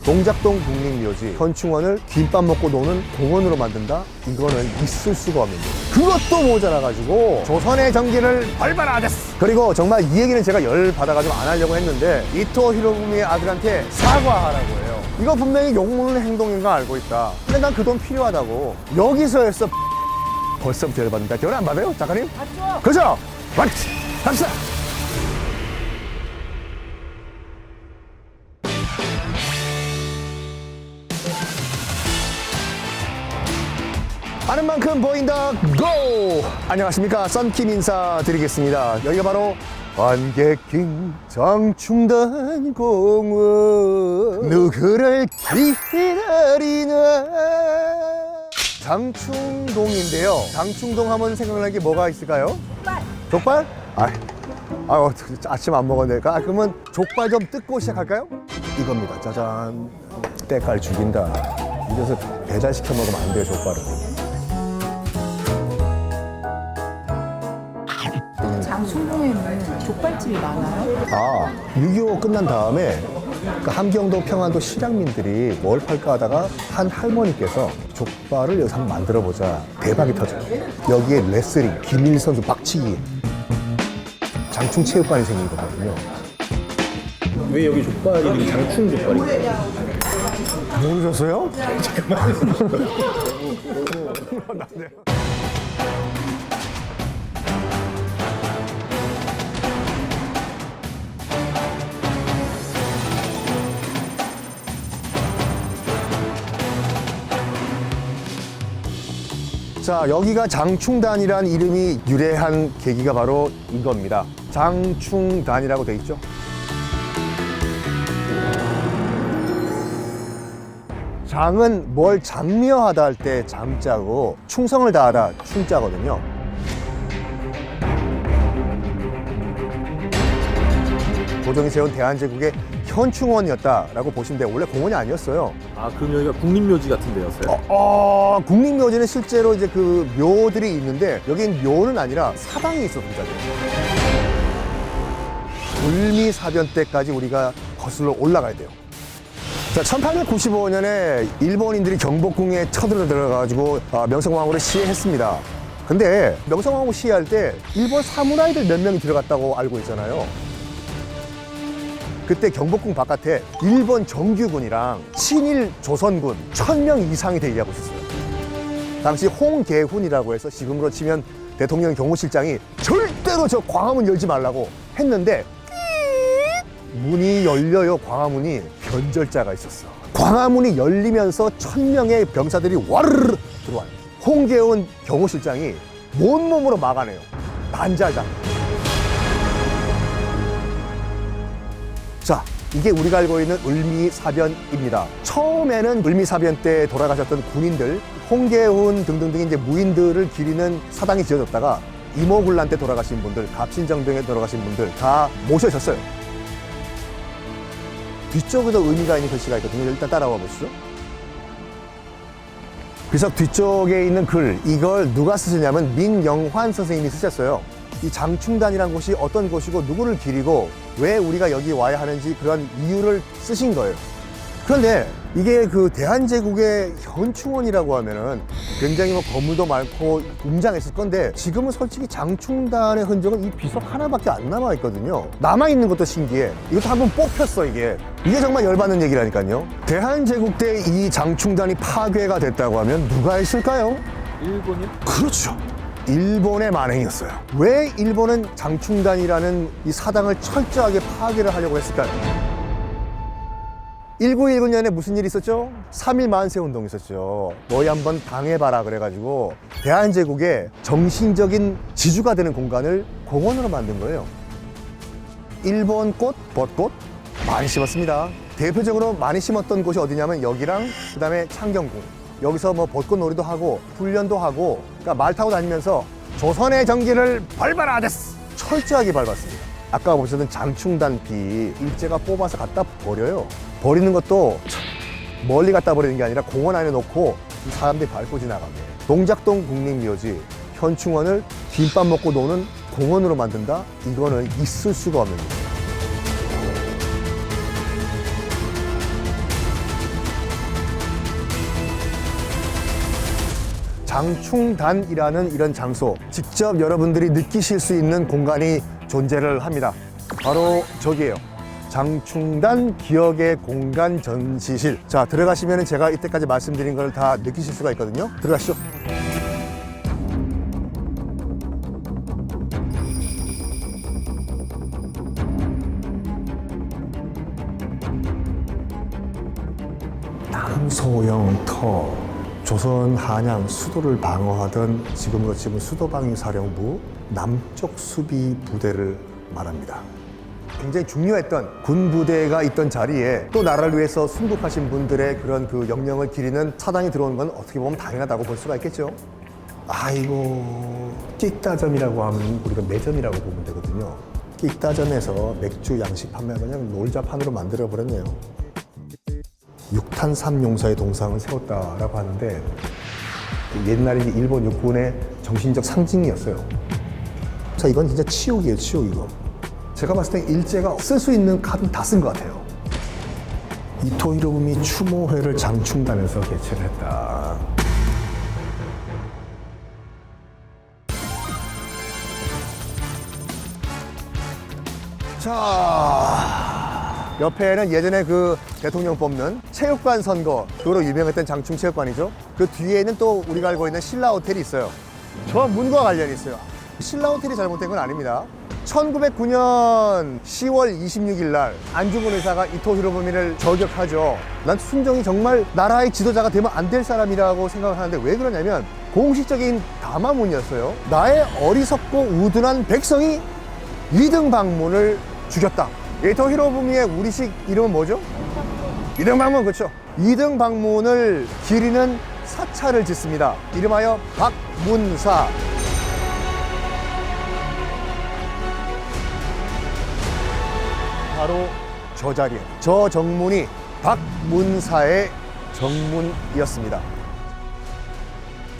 동작동 국립묘지 현충원을 김밥 먹고 노는 공원으로 만든다? 이거는 있을 수가 없는 거예요. 그것도 모자라가지고 조선의 전기를 발발하댔어. 그리고 정말 이 얘기는 제가 열 받아가지고 안 하려고 했는데 이토 히로부미의 아들한테 사과하라고 해요. 이거 분명히 욕먹는 행동인 거 알고 있다. 근데 난 그 돈 필요하다고. 여기서 했어. 벌써부터 열받는다. 열 안 받아요, 작가님? 맞죠? 그죠? 맞지? 갑시다. 아는 만큼 보인다. 고! 안녕하십니까. 썬킴 인사드리겠습니다. 여기가 바로 관객킹 장충단 공원. 누구를 기다리나. 장충동인데요. 장충동 하면 생각나는 게 뭐가 있을까요? 족발? 아침 안 먹었네. 그러면 족발 좀 뜯고 시작할까요? 이겁니다. 짜잔. 때깔 죽인다. 이래서 배달시켜 먹으면 안 돼요, 족발은. 장충동에는 족발집이 많아요? 6.25 끝난 다음에 그 함경도 평안도 실향민들이 뭘 팔까 하다가 한 할머니께서 족발을 여기서 한번 만들어보자. 대박이 터져요. 여기에 레슬링, 김일 선수 박치기, 장충체육관이 생긴 거거든요. 왜 여기 족발 이름이 장충 족발인가요? 모르셨어요? 자, 여기가 장충단이라는 이름이 유래한 계기가 바로 이겁니다. 장충단이라고 돼 있죠. 장은 뭘 장려하다 할 때 장자고, 충성을 다하다 충자거든요. 도정이 세운 대한제국의 현충원이었다라고 보시면 돼요. 원래 공원이 아니었어요. 그럼 여기가 국립묘지 같은 데였어요? 국립묘지는 실제로 이제 그 묘들이 있는데, 여긴 묘는 아니라 사당이 있었습니다. 을미사변 때까지 우리가 거슬러 올라가야 돼요. 자, 1895년에 일본인들이 경복궁에 쳐들어가지고 명성황후를 시해했습니다. 근데 명성황후 시해할 때 일본 사무라이들 몇 명이 들어갔다고 알고 있잖아요. 그때 경복궁 바깥에 일본 정규군이랑 친일 조선군 1000명 이상이 대기하고 있었어요. 당시 홍계훈이라고 해서 지금으로 치면 대통령 경호실장이 절대로 저 광화문 열지 말라고 했는데 문이 열려요. 광화문이 변절자가 있었어. 광화문이 열리면서 1000명의 병사들이 와르르 들어와요. 홍계훈 경호실장이 온몸으로 막아내요. 난자장. 자, 이게 우리가 알고 있는 을미사변입니다. 처음에는 을미사변 때 돌아가셨던 군인들, 홍계훈 등등등의 이제 무인들을 기리는 사당이 지어졌다가 이모군란 때 돌아가신 분들, 갑신정병에 돌아가신 분들 다 모셔졌어요. 뒤쪽에도 의미가 있는 글씨가 있거든요. 일단 따라와 보시죠. 비석 뒤쪽에 있는 글, 이걸 누가 쓰셨냐면 민영환 선생님이 쓰셨어요. 이 장충단이라는 곳이 어떤 곳이고 누구를 기리고 왜 우리가 여기 와야 하는지 그런 이유를 쓰신 거예요. 그런데 이게 그 대한제국의 현충원이라고 하면은 굉장히 뭐 건물도 많고 웅장했을 건데, 지금은 솔직히 장충단의 흔적은 이 비석 하나밖에 안 남아있거든요. 남아있는 것도 신기해. 이것도 한번 뽑혔어, 이게. 이게 정말 열받는 얘기라니까요. 대한제국 때 이 장충단이 파괴가 됐다고 하면 누가 했을까요? 일본이요? 그렇죠. 일본의 만행이었어요. 왜 일본은 장충단이라는 이 사당을 철저하게 파괴를 하려고 했을까요? 1919년에 무슨 일이 있었죠? 3.1 만세운동이 있었죠. 너희 한번 당해봐라 그래가지고 대한제국의 정신적인 지주가 되는 공간을 공원으로 만든 거예요. 일본 꽃, 벚꽃 많이 심었습니다. 대표적으로 많이 심었던 곳이 어디냐면 여기랑 그다음에 창경궁. 여기서 뭐 벚꽃 놀이도 하고 훈련도 하고, 그러니까 말 타고 다니면서 조선의 전기를 발발하댔어. 철저하게 밟았습니다. 아까 보셨던 장충단비 일제가 뽑아서 갖다 버려요. 버리는 것도 멀리 갖다 버리는 게 아니라 공원 안에 놓고 사람들이 밟고 지나가게. 동작동 국립묘지 현충원을 김밥 먹고 노는 공원으로 만든다? 이거는 있을 수가 없는 거예요. 장충단이라는 이런 장소, 직접 여러분들이 느끼실 수 있는 공간이 존재를 합니다. 바로 저기예요. 장충단 기억의 공간 전시실. 자, 들어가시면 제가 이때까지 말씀드린 걸 다 느끼실 수가 있거든요. 들어가시죠. 남소영터, 조선 한양 수도를 방어하던 지금으로 치면 수도방위사령부 남쪽 수비 부대를 말합니다. 굉장히 중요했던 군 부대가 있던 자리에 또 나라를 위해서 순국하신 분들의 그런 그 영령을 기리는 사당이 들어오는 건 어떻게 보면 당연하다고 볼 수가 있겠죠. 아이고, 끽다점이라고 하면 우리가 매점이라고 보면 되거든요. 끽다점에서 맥주 양식 판매를 그냥 놀자판으로 만들어 버렸네요. 6탄 3용사의 동상을 세웠다라고 하는데 옛날에 일본 육군의 정신적 상징이었어요. 자, 이건 진짜 치욕이에요, 치욕 이거. 제가 봤을 때 일제가 쓸 수 있는 카드는 다 쓴 것 같아요. 이토 히로부미 추모회를 장충단에서 개최를 했다. 자, 옆에는 예전에 그 대통령 뽑는 체육관 선거, 그거로 유명했던 장충체육관이죠. 그 뒤에는 또 우리가 알고 있는 신라 호텔이 있어요. 저 문과 관련이 있어요. 신라 호텔이 잘못된 건 아닙니다. 1909년 10월 26일 날 안중근 의사가 이토 히로부미를 저격하죠. 난 순정이 정말 나라의 지도자가 되면 안 될 사람이라고 생각을 하는데 왜 그러냐면 공식적인 담화문이었어요. 나의 어리석고 우둔한 백성이 이등방문을 죽였다. 이토 히로부미의 우리식 이름은 뭐죠? 이등방문, 그렇죠. 이등방문을 기리는 사찰을 짓습니다. 이름하여 박문사. 바로 저 자리에, 저 정문이 박문사의 정문이었습니다.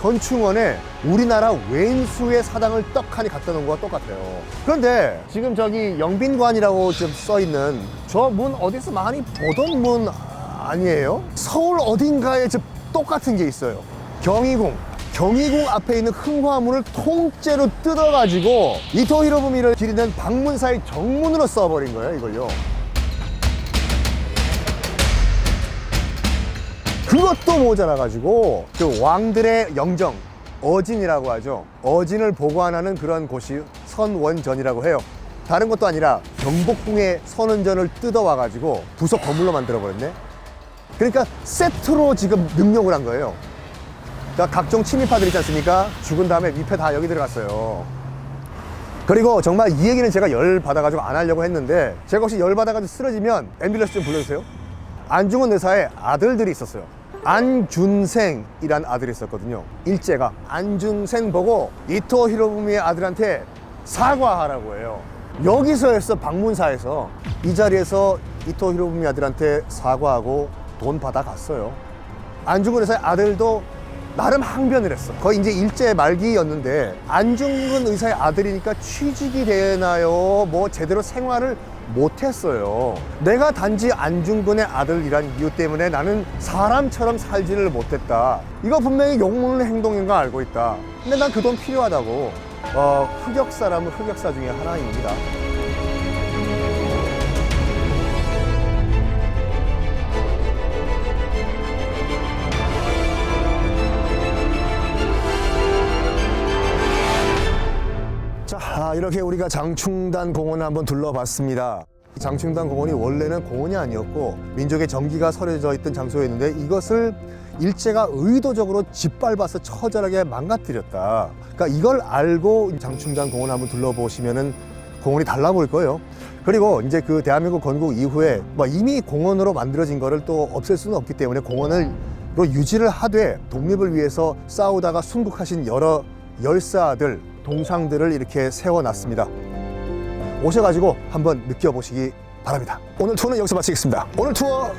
건충원에 우리나라 왼수의 사당을 떡하니 갖다 놓은 거와 똑같아요. 그런데 지금 저기 영빈관이라고 지금 써 있는 저 문 어디서 많이 보던 문 아니에요? 서울 어딘가에 저 똑같은 게 있어요. 경희궁. 경희궁 앞에 있는 흥화문을 통째로 뜯어가지고 이토 히로부미를 기리는 박문사의 정문으로 써버린 거예요, 이걸요. 그것도 모자라가지고 그 왕들의 영정, 어진이라고 하죠. 어진을 보관하는 그런 곳이 선원전이라고 해요. 다른 것도 아니라 경복궁의 선원전을 뜯어와가지고 부속 건물로 만들어버렸네. 그러니까 세트로 지금 능력을 한 거예요. 그러니까 각종 침입파들 있지 않습니까? 죽은 다음에 위패 다 여기 들어갔어요. 그리고 정말 이 얘기는 제가 열받아가지고 안 하려고 했는데 제가 혹시 열받아가지고 쓰러지면 앰뷸런스 좀 불러주세요. 안중근 의사의 아들들이 있었어요. 안준생이란 아들이 있었거든요. 일제가 안준생 보고 이토 히로부미의 아들한테 사과하라고 해요. 여기서 했어, 박문사에서. 이 자리에서 이토 히로부미 아들한테 사과하고 돈 받아갔어요. 안중근 의사의 아들도 나름 항변을 했어. 거의 이제 일제 말기였는데 안중근 의사의 아들이니까 취직이 되나요? 뭐 제대로 생활을 못했어요. 내가 단지 안중근의 아들이란 이유 때문에 나는 사람처럼 살지를 못했다. 이거 분명히 욕먹는 행동인 거 알고 있다. 근데 난 그 돈 필요하다고. 흑역사라면 흑역사 중에 하나입니다. 자, 이렇게 우리가 장충단 공원을 한번 둘러봤습니다. 장충단 공원이 원래는 공원이 아니었고 민족의 정기가 서려져 있던 장소였는데 이것을 일제가 의도적으로 짓밟아서 처절하게 망가뜨렸다. 그러니까 이걸 알고 장충단 공원을 한번 둘러보시면은 공원이 달라 보일 거예요. 그리고 이제 그 대한민국 건국 이후에 뭐 이미 공원으로 만들어진 거를 또 없앨 수는 없기 때문에 공원을 유지를 하되 독립을 위해서 싸우다가 순국하신 여러 열사들, 동상들을 이렇게 세워놨습니다. 오셔가지고 한번 느껴보시기 바랍니다. 오늘 투어는 여기서 마치겠습니다. 오늘 투어